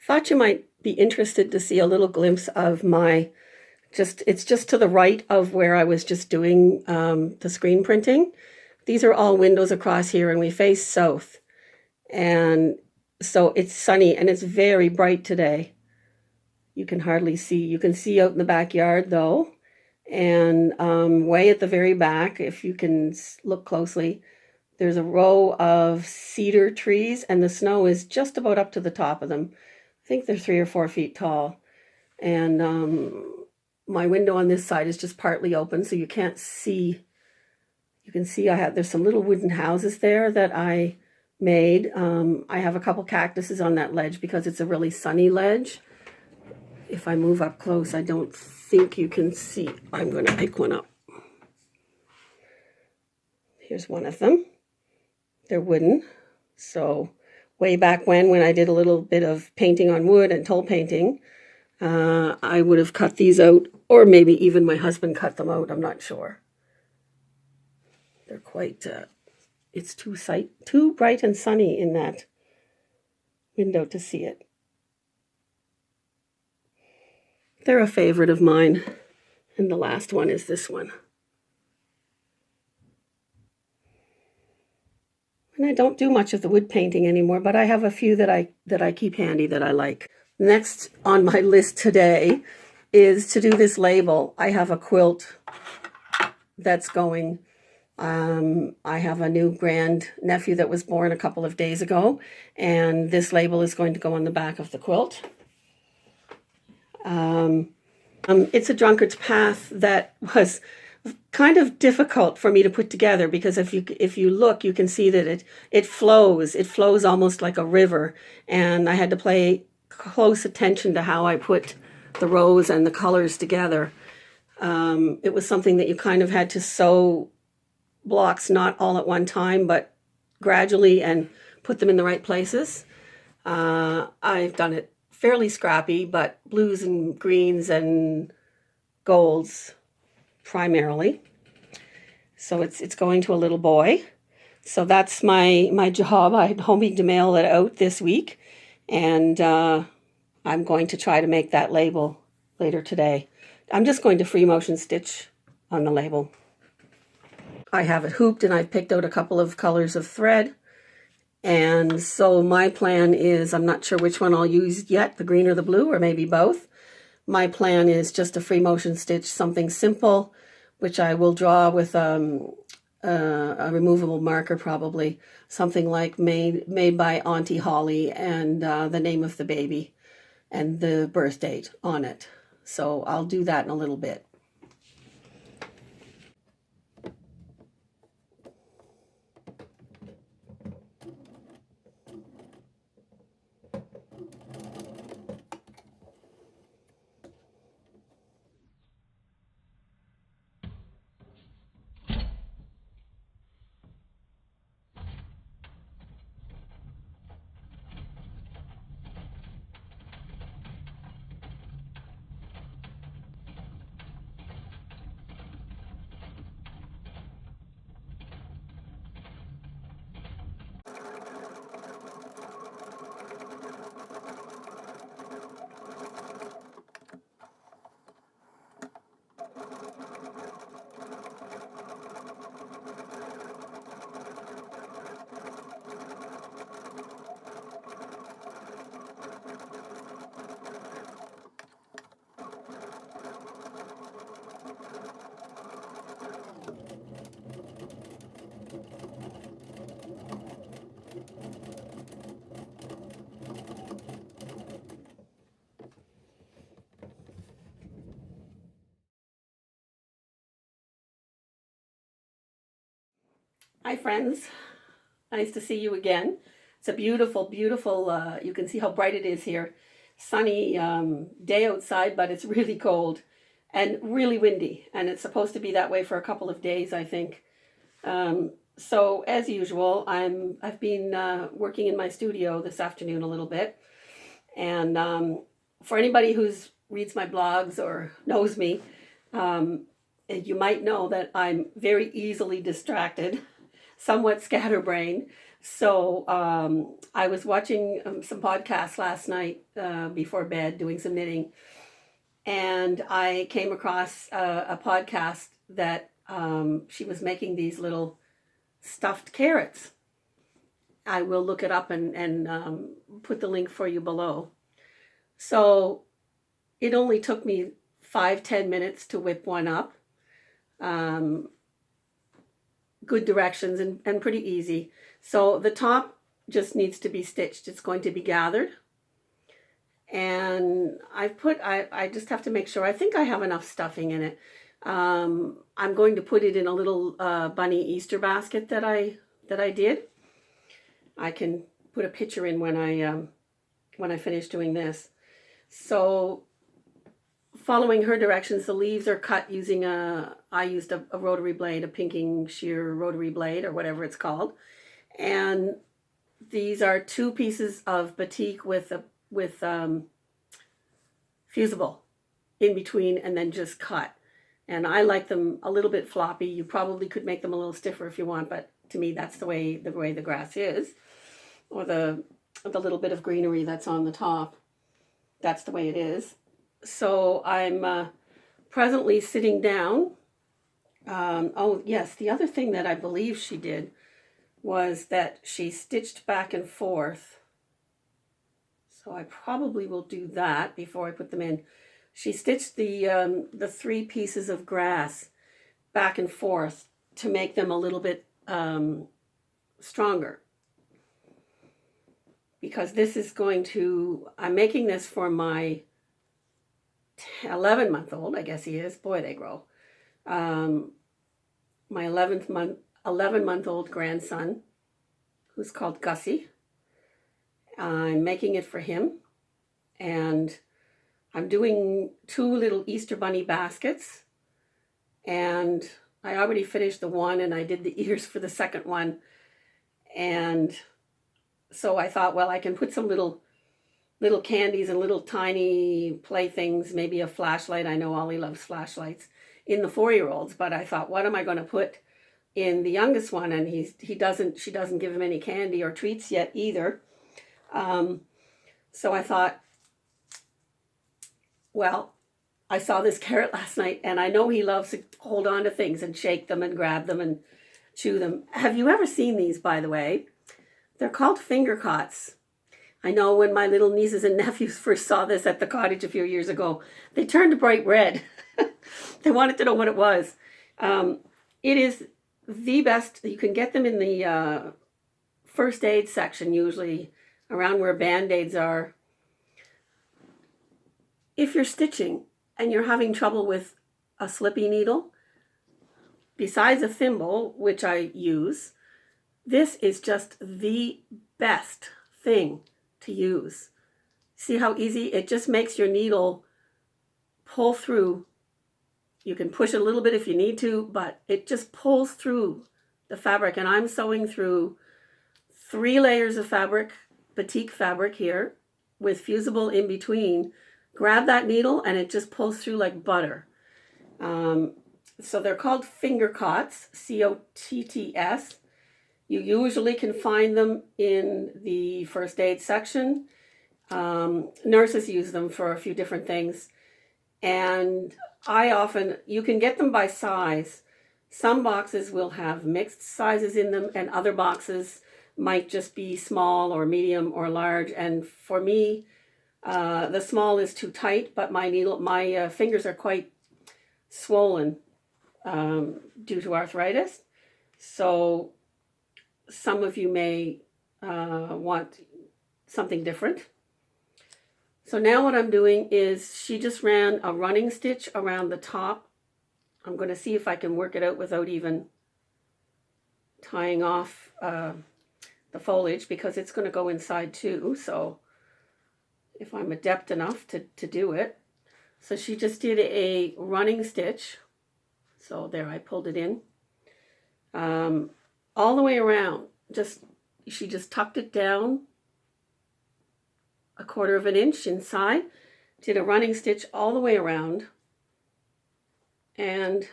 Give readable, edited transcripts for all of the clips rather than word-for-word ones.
Thought you might be interested to see a little glimpse of my, it's just to the right of where I was just doing the screen printing. These are all windows across here and we face south. And so it's sunny and it's very bright today. You can hardly see. You can see out in the backyard though. And way at the very back, if you can look closely, there's a row of cedar trees and the snow is just about up to the top of them. I think they're 3 or 4 feet tall. And my window on this side is just partly open, so you can't see. You can see there's some little wooden houses there that I made. I have a couple cactuses on that ledge because it's a really sunny ledge. If I move up close, I don't think you can see. I'm going to pick one up. Here's one of them. They're wooden. So way back when I did a little bit of painting on wood and toll painting, I would have cut these out, or maybe even my husband cut them out. I'm not sure. They're quite, it's too bright and sunny in that window to see it. They're a favorite of mine. And the last one is this one. And I don't do much of the wood painting anymore, but I have a few that I keep handy that I like. Next on my list today is to do this label. I have a quilt that's going. I have a new grand nephew that was born a couple of days ago, and this label is going to go on the back of the quilt. It's a drunkard's path that was kind of difficult for me to put together because if you look, you can see that it flows almost like a river, and I had to pay close attention to how I put the rows and the colors together. It was something that you kind of had to sew blocks not all at one time, but gradually, and put them in the right places. I've done it fairly scrappy, but blues and greens and golds primarily. So it's going to a little boy. So that's my job. I'm hoping to mail it out this week, and I'm going to try to make that label later today. I'm just going to free motion stitch on the label. I have it hooped and I've picked out a couple of colors of thread. And so my plan is, I'm not sure which one I'll use yet, the green or the blue, or maybe both. My plan is just to free motion stitch something simple, which I will draw with a removable marker probably, something like made by Auntie Holly, and the name of the baby and the birth date on it. So I'll do that in a little bit. Hi friends, nice to see you again. It's a beautiful, beautiful, you can see how bright it is here. Sunny day outside, but it's really cold and really windy. And it's supposed to be that way for a couple of days, I think. So as usual, I've been working in my studio this afternoon a little bit. And for anybody who's reads my blogs or knows me, you might know that I'm very easily distracted, somewhat scatterbrained. So I was watching some podcasts last night before bed, doing some knitting, and I came across a podcast that she was making these little stuffed carrots. I will look it up and put the link for you below. So it only took me 5-10 minutes to whip one up. Um, Good directions and pretty easy. So the top just needs to be stitched. It's going to be gathered. And I just have to make sure. I think I have enough stuffing in it. I'm going to put it in a little bunny Easter basket that I did. I can put a picture in when I finish doing this. So following her directions, the leaves are cut using I used a rotary blade, a pinking shear rotary blade or whatever it's called. And these are 2 pieces of batik with fusible in between and then just cut. And I like them a little bit floppy. You probably could make them a little stiffer if you want, but to me that's the way the grass is, or the little bit of greenery that's on the top. That's the way it is. So I'm presently sitting down. Oh yes, the other thing that I believe she did was that she stitched back and forth. So I probably will do that before I put them in. She stitched the 3 pieces of grass back and forth to make them a little bit stronger. Because this is I'm making this for my 11-month-old, I guess he is. Boy, they grow. My 11-month-old grandson, who's called Gussie. I'm making it for him, and I'm doing 2 little Easter bunny baskets, and I already finished the one, and I did the ears for the second one, and so I thought, well, I can put some little candies and little tiny playthings, maybe a flashlight. I know Ollie loves flashlights in the 4-year-olds, but I thought, what am I going to put in the youngest one? And she doesn't give him any candy or treats yet either. So I thought, well, I saw this carrot last night, and I know he loves to hold on to things and shake them and grab them and chew them. Have you ever seen these, by the way? They're called finger cots. I know when my little nieces and nephews first saw this at the cottage a few years ago, they turned bright red. They wanted to know what it was. It is the best. You can get them in the first aid section, usually around where Band-Aids are. If you're stitching and you're having trouble with a slippy needle, besides a thimble, which I use, this is just the best thing to use. See how easy? It just makes your needle pull through. You can push a little bit if you need to, but it just pulls through the fabric. And I'm sewing through 3 layers of fabric, batik fabric here, with fusible in between. Grab that needle and it just pulls through like butter. So they're called finger cots, C-O-T-T-S. You usually can find them in the first aid section. Nurses use them for a few different things. And you can get them by size. Some boxes will have mixed sizes in them, and other boxes might just be small or medium or large. And for me, the small is too tight, but my fingers are quite swollen due to arthritis. So some of you may want something different. So now what I'm doing is she just ran a running stitch around the top. I'm going to see if I can work it out without even tying off the foliage, because it's going to go inside too. So if I'm adept enough to do it. So she just did a running stitch. So there, I pulled it in. All the way around. She just tucked it down 1/4 of an inch inside, did a running stitch all the way around, and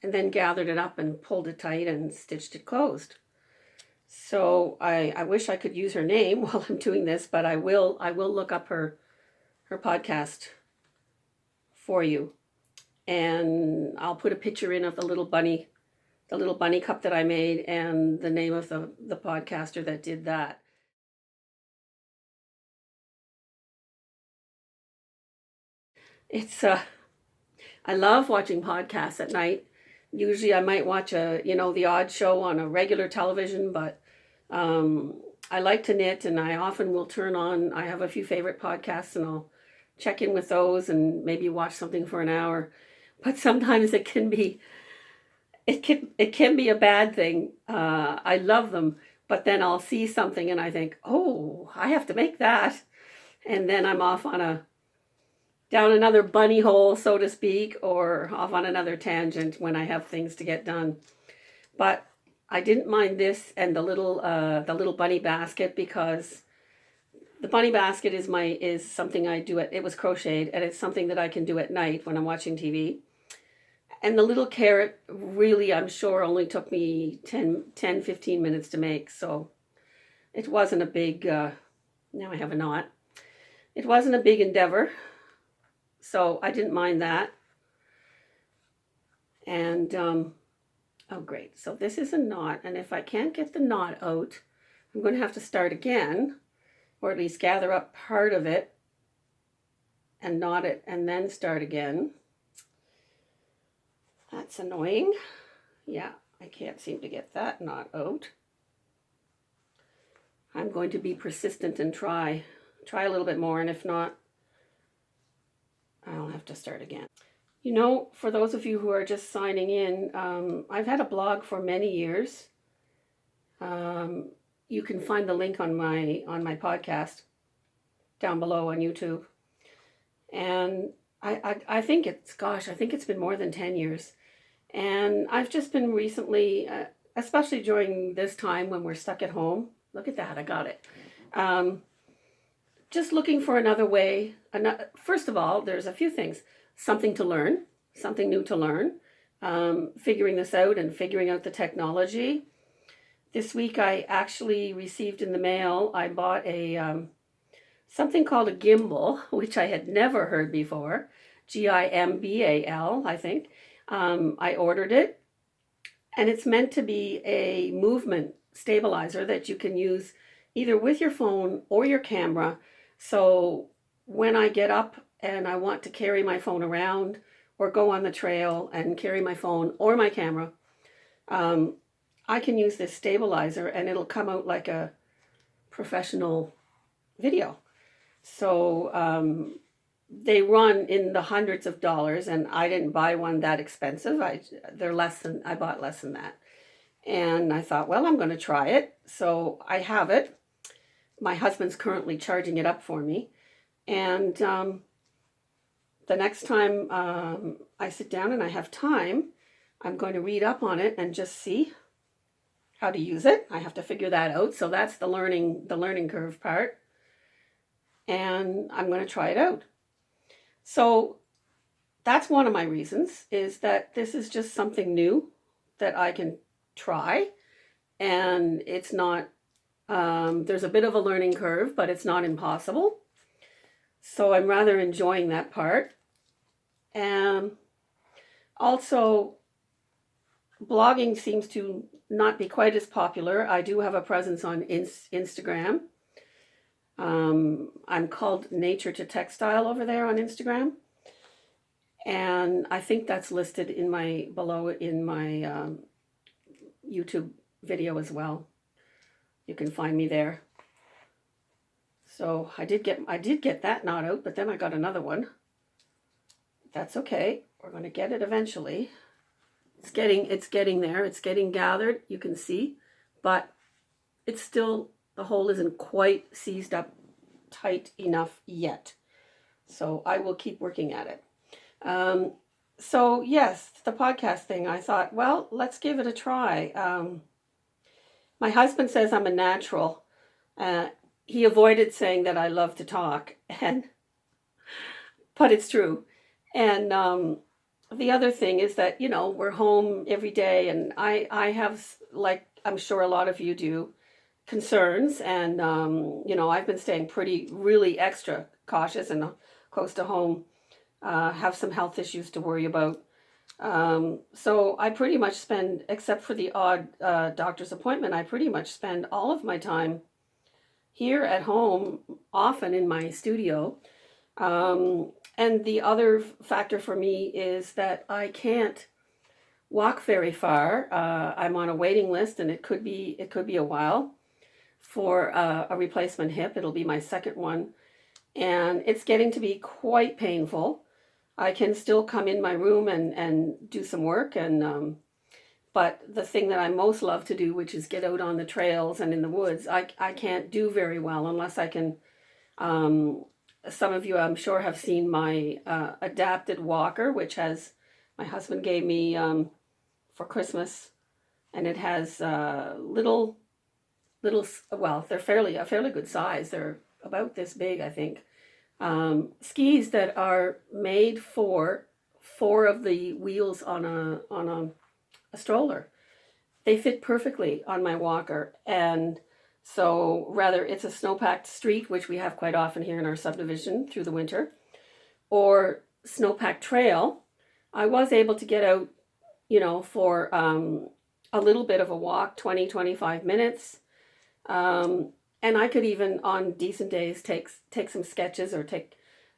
then gathered it up and pulled it tight and stitched it closed. So I wish I could use her name while I'm doing this, but I will look up her podcast for you. And I'll put a picture in of the little bunny cup that I made, and the name of the podcaster that did that. It's I love watching podcasts at night. Usually I might watch the odd show on a regular television, but I like to knit, and I often will turn on, I have a few favorite podcasts, and I'll check in with those and maybe watch something for an hour. But sometimes it can be a bad thing. I love them, but then I'll see something and I think, oh, I have to make that. And then I'm off on a down another bunny hole, so to speak, or off on another tangent when I have things to get done. But I didn't mind this and the little bunny basket, because the bunny basket is something I do it was crocheted, and it's something that I can do at night when I'm watching TV. And the little carrot really, I'm sure, only took me 15 minutes to make. So it wasn't a big, now I have a knot. It wasn't a big endeavor. So I didn't mind that. And, oh great. So this is a knot. And if I can't get the knot out, I'm going to have to start again, or at least gather up part of it and knot it and then start again. That's annoying. Yeah, I can't seem to get that knot out. I'm going to be persistent and try a little bit more, and if not, I'll have to start again. For those of you who are just signing in, I've had a blog for many years. You can find the link on my podcast down below on YouTube. And I think it's been more than 10 years. And I've just been recently, especially during this time when we're stuck at home. Look at that, I got it. Just looking for another way. First of all, there's a few things. Something to learn, something new to learn. Figuring this out and figuring out the technology. This week I actually received in the mail, I bought something called a gimbal, which I had never heard before. Gimbal, I think. I ordered it, and it's meant to be a movement stabilizer that you can use either with your phone or your camera. So when I get up and I want to carry my phone around or go on the trail and carry my phone or my camera, I can use this stabilizer and it'll come out like a professional video. So they run in the hundreds of dollars, and I didn't buy one that expensive. I bought less than that. And I thought, well, I'm going to try it. So I have it. My husband's currently charging it up for me. And the next time I sit down and I have time, I'm going to read up on it and just see how to use it. I have to figure that out. So that's the learning curve part. And I'm going to try it out. So that's one of my reasons, is that this is just something new that I can try. And it's not, there's a bit of a learning curve, but it's not impossible. So I'm rather enjoying that part. And also, blogging seems to not be quite as popular. I do have a presence on Instagram. I'm called Nature to Textile over there on Instagram. And I think that's listed below in my YouTube video as well. You can find me there. So I did get that knot out, but then I got another one. That's okay. We're going to get it eventually. It's getting there. It's getting gathered, you can see, but it's still, the hole isn't quite seized up tight enough yet. So I will keep working at it. So yes, the podcast thing, I thought, well, let's give it a try. My husband says I'm a natural. He avoided saying that I love to talk, but it's true. And the other thing is that, we're home every day, and I have, like I'm sure a lot of you do, concerns, and you know, I've been staying really extra cautious and close to home. Have some health issues to worry about. So I pretty much spend, except for the odd doctor's appointment, I pretty much spend all of my time here at home, often in my studio. And the other factor for me is that I can't walk very far. I'm on a waiting list, and it could be a while for a replacement hip. It'll be my second one, and it's getting to be quite painful. I can still come in my room and do some work, and but the thing that I most love to do, which is get out on the trails and in the woods, I can't do very well unless I can. Some of you, I'm sure, have seen my adapted walker, which has my husband gave me for Christmas, and it has little, well, they're a fairly good size. They're about this big, I think. Skis that are made for 4 of the wheels on a stroller. They fit perfectly on my walker, and so rather it's a snow-packed street, which we have quite often here in our subdivision through the winter, or snow-packed trail. I was able to get out, you know, for a little bit of a walk, 20-25 minutes. And I could even, on decent days, take some sketches, or take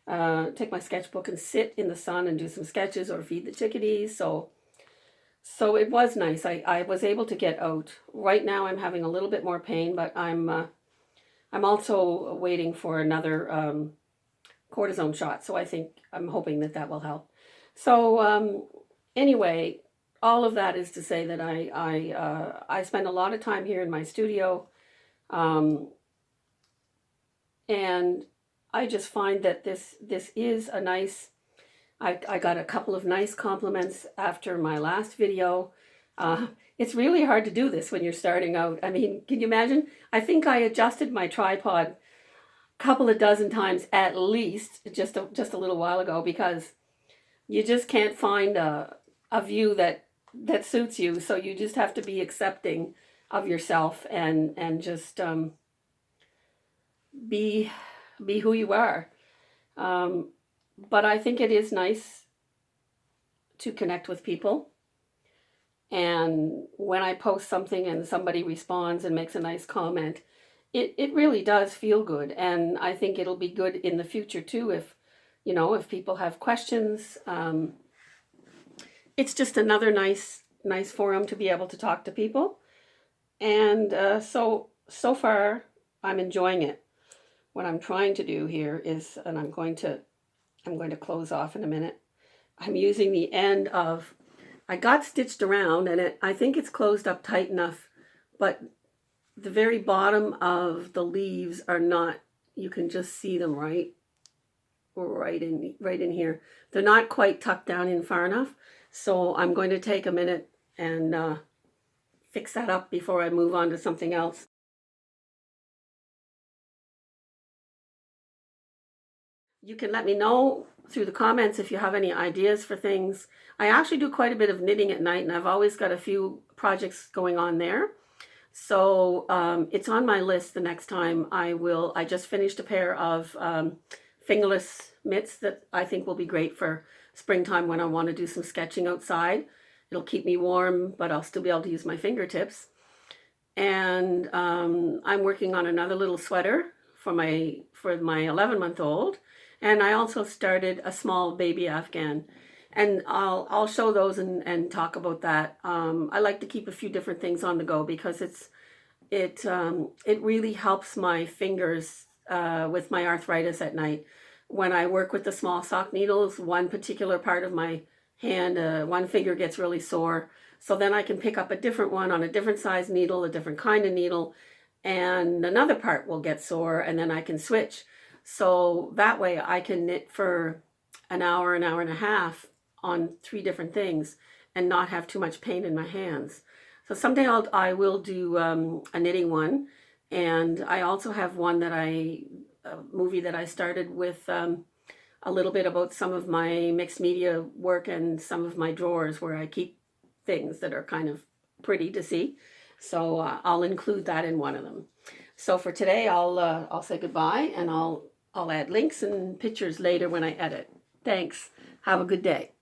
my sketchbook and sit in the sun and do some sketches or feed the chickadees. So it was nice. I was able to get out. Right now I'm having a little bit more pain, but I'm also waiting for another cortisone shot. So I'm hoping that will help. So anyway, all of that is to say that I spend a lot of time here in my studio. And I just find that this is a nice, I got a couple of nice compliments after my last video. It's really hard to do this when you're starting out. I mean, can you imagine? I think I adjusted my tripod a couple of dozen times at least, just a little while ago, because you just can't find a view that suits you. So you just have to be accepting of yourself and just be who you are. But I think it is nice to connect with people. And when I post something and somebody responds and makes a nice comment, it really does feel good. And I think it'll be good in the future too, if people have questions. It's just another nice forum to be able to talk to people. And so far I'm enjoying it. What I'm trying to do here is, and I'm going to close off in a minute. I'm using the end of, I got stitched around, and I think it's closed up tight enough, but the very bottom of the leaves are not, you can just see them right in here. They're not quite tucked down in far enough. So I'm going to take a minute and fix that up before I move on to something else. You can let me know through the comments if you have any ideas for things. I actually do quite a bit of knitting at night, and I've always got a few projects going on there. So it's on my list the next time. I just finished a pair of fingerless mitts that I think will be great for springtime when I want to do some sketching outside. It'll keep me warm, but I'll still be able to use my fingertips. And I'm working on another little sweater for my 11-month-old. And I also started a small baby Afghan, and I'll show those and talk about that. I like to keep a few different things on the go because it really helps my fingers with my arthritis at night. When I work with the small sock needles, one particular part of my hand, one finger gets really sore. So then I can pick up a different one on a different size needle, a different kind of needle, and another part will get sore, and then I can switch. So that way I can knit for an hour and a half on 3 different things and not have too much pain in my hands. So someday I will do a knitting one. And I also have one a movie that I started with a little bit about some of my mixed media work and some of my drawers where I keep things that are kind of pretty to see. So I'll include that in one of them. So for today, I'll say goodbye, and I'll add links and pictures later when I edit. Thanks. Have a good day.